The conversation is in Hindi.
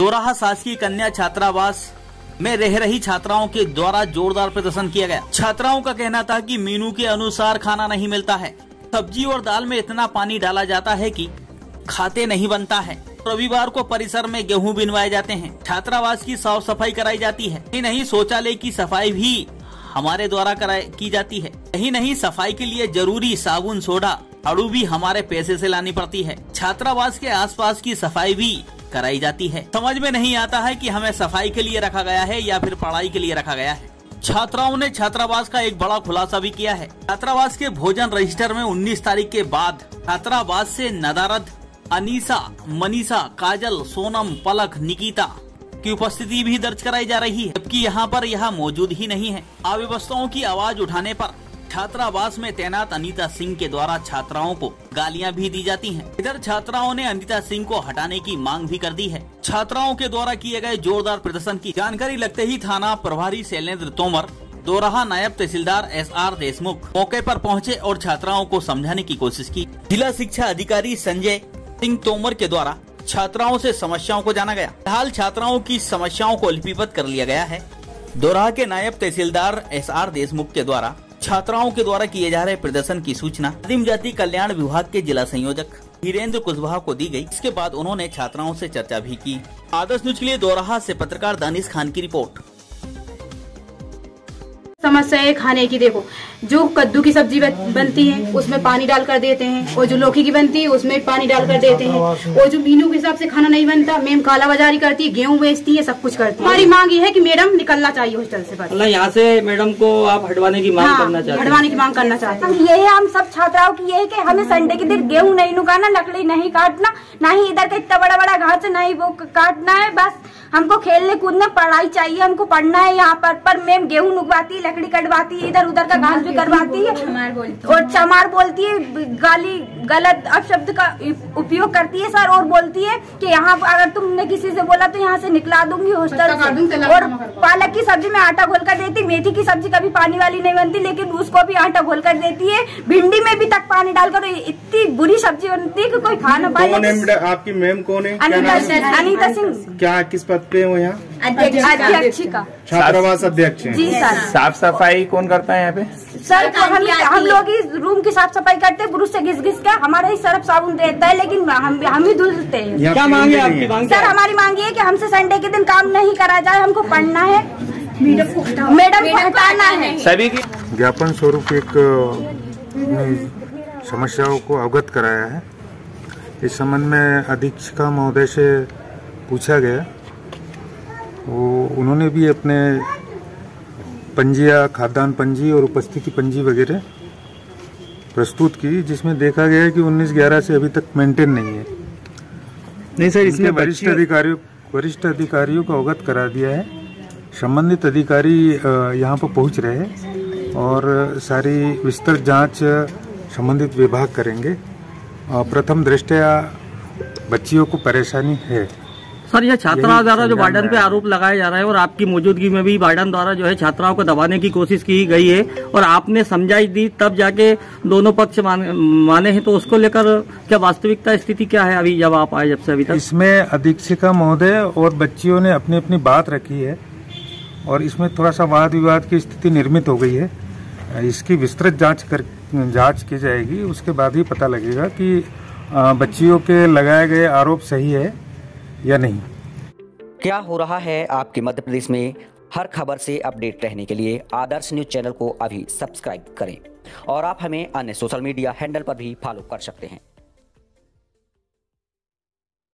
दोराहा शासकीय कन्या छात्रावास में रह रही छात्राओं के द्वारा जोरदार प्रदर्शन किया गया। छात्राओं का कहना था कि मेनू के अनुसार खाना नहीं मिलता है, सब्जी और दाल में इतना पानी डाला जाता है कि खाते नहीं बनता है। रविवार को परिसर में गेहूं बिनवाए जाते हैं, छात्रावास की साफ सफाई कराई जाती है, नहीं शौचालय की सफाई भी हमारे द्वारा की जाती है, नहीं सफाई के लिए जरूरी साबुन सोडा झाड़ू भी हमारे पैसे से लानी पड़ती है। छात्रावास के आसपास की सफाई भी कराई जाती है। समझ में नहीं आता है कि हमें सफाई के लिए रखा गया है या फिर पढ़ाई के लिए रखा गया है। छात्राओं ने छात्रावास का एक बड़ा खुलासा भी किया है। छात्रावास के भोजन रजिस्टर में 19 तारीख के बाद छात्रावास से नदारद, अनीसा, मनीषा, काजल, सोनम, पलक, निकिता की उपस्थिति भी दर्ज कराई जा रही है, जबकि यहाँ पर यह मौजूद ही नहीं है। अव्यवस्थाओं की आवाज उठाने पर छात्रावास में तैनात अनीता सिंह के द्वारा छात्राओं को गालियां भी दी जाती हैं। इधर छात्राओं ने अनीता सिंह को हटाने की मांग भी कर दी है। छात्राओं के द्वारा किए गए जोरदार प्रदर्शन की जानकारी लगते ही थाना प्रभारी शैलेंद्र तोमर, दोराहा नायब तहसीलदार SR देशमुख मौके पर पहुंचे और छात्राओं को समझाने की कोशिश की। जिला शिक्षा अधिकारी संजय सिंह तोमर के द्वारा छात्राओं से समस्याओं को जाना गया। फिलहाल छात्राओं की समस्याओं को लिपिबद्ध कर लिया गया है। दोराहा के नायब तहसीलदार SR देशमुख के द्वारा छात्राओं के द्वारा किए जा रहे प्रदर्शन की सूचना आदिम जाति कल्याण विभाग के जिला संयोजक हीरेंद्र कुशवाहा को दी गई। इसके बाद उन्होंने छात्राओं से चर्चा भी की। आदर्श न्यूज के लिए दोराहा से पत्रकार दानिश खान की रिपोर्ट। समस्या है खाने की। देखो, जो कद्दू की सब्जी बनती है उसमें पानी डालकर देते हैं, और जो लौकी की बनती है उसमें पानी डालकर देते हैं, और जो मीनू के हिसाब से खाना नहीं बनता, मैम काला बाजारी करती है, गेहूं बेचती है, सब कुछ करती है। हमारी मांग ये है कि मैडम निकलना चाहिए हॉस्टल से। मतलब यहाँ से मैडम को आप हटवाने की मांग करना चाहते हैं? हटवाने की मांग करना चाहते हैं। ये है हम सब छात्राओं की, ये है कि हमें संडे के दिन गेहूं नहीं नुकाना, लकड़ी नहीं काटना, ना ही इधर का इतना बड़ा बड़ा घास नहीं वो काटना है। बस हमको खेलने कूदने पढ़ाई चाहिए, हमको पढ़ना है यहाँ पर मैम गेहूं नुकवाती है, लकड़ी कटवाती है, इधर उधर का घास भी करवाती है, और चमार बोलती है, गाली गलत अपशब्द का उपयोग करती है सर, और बोलती है कि यहाँ अगर तुमने किसी से बोला तो यहाँ से निकला दूंगी हॉस्टल से। और पालक की सब्जी में आटा घोल कर देती, मेथी की सब्जी कभी पानी वाली नहीं बनती, लेकिन उसको भी आटा घोल कर देती है। भिंडी में भी तक पानी डालकर इतनी बुरी सब्जी बनती है कि कोई खा ना पाए। आपकी मैम कौन है? अनीता सिंह। क्या किस पद पे हो यहाँ? अध्यक्ष का छात्रावास अध्यक्ष हैं। जी सर। साफ सफाई कौन करता है यहाँ पे? सर हम लोग ही रूम की साफ सफाई करते हैं, ब्रुश से घिस घिस के हमारा ही सर्फ साबुन रहता है, लेकिन हम ही धुलते हैं। क्या मांग है आपकी? सर हमारी मांग ये है कि हमसे संडे के दिन काम नहीं करा जाए, हमको पढ़ना है, मैडम को हटाना है। सभी की ज्ञापन स्वरूप एक समस्याओं को अवगत कराया है। इस संबंध में अधीक्षिका महोदय से पूछा गया, उन्होंने भी अपने पंजिया, खाद्यान्न पंजी और उपस्थिति पंजी वगैरह प्रस्तुत की, जिसमें देखा गया है कि 19/11 से अभी तक मेंटेन नहीं है। नहीं सर, इसमें वरिष्ठ अधिकारियों को अवगत करा दिया है। संबंधित अधिकारी यहाँ पर पहुँच रहे हैं और सारी विस्तृत जांच संबंधित विभाग करेंगे। प्रथम दृष्टया बच्चियों को परेशानी है। सर, यह छात्राओं द्वारा जो वार्डन पे आरोप लगाया जा रहा है, और आपकी मौजूदगी में भी वार्डन द्वारा जो है छात्राओं को दबाने की कोशिश की गई है, और आपने समझाई दी तब जाके दोनों पक्ष माने हैं, तो उसको लेकर क्या वास्तविकता स्थिति क्या है अभी जब आप आए, जब से अभी तक? इसमें अधीक्षिका महोदय और बच्चियों ने अपनी अपनी बात रखी है, और इसमें थोड़ा सा वाद विवाद की स्थिति निर्मित हो गई है। इसकी विस्तृत जांच की जाएगी, उसके बाद ही पता लगेगा कि बच्चियों के लगाए गए आरोप सही है या नहीं। क्या हो रहा है आपके मध्य प्रदेश में? हर खबर से अपडेट रहने के लिए आदर्श न्यूज चैनल को अभी सब्सक्राइब करें, और आप हमें अन्य सोशल मीडिया हैंडल पर भी फॉलो कर सकते हैं।